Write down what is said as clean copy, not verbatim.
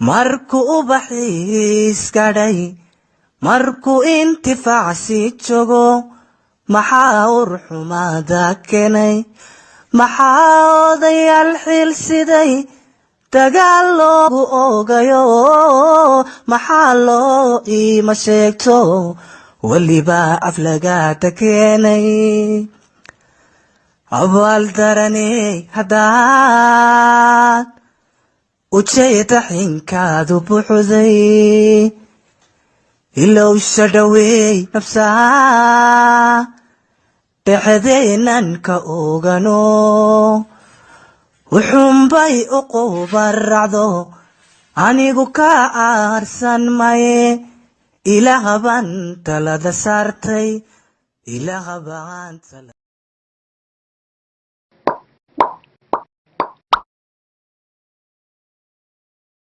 markuu ubaxiis gadhay markuu intifaacsi joogo maxaa urxumaada keenay maxaa odayaal xilsiday dagaal loogu oogayo maxaa loo iima sheegto weliba aflagaada keenay abaal daraney haddaad ujeeda xinkaadu buuxday ilowsha dhaweey nafsaa dhexdeenan ka ogano wuxuunbay u qubaracdo anigu ka aarsan maye ilaaha baan talada saartay ilaaha baan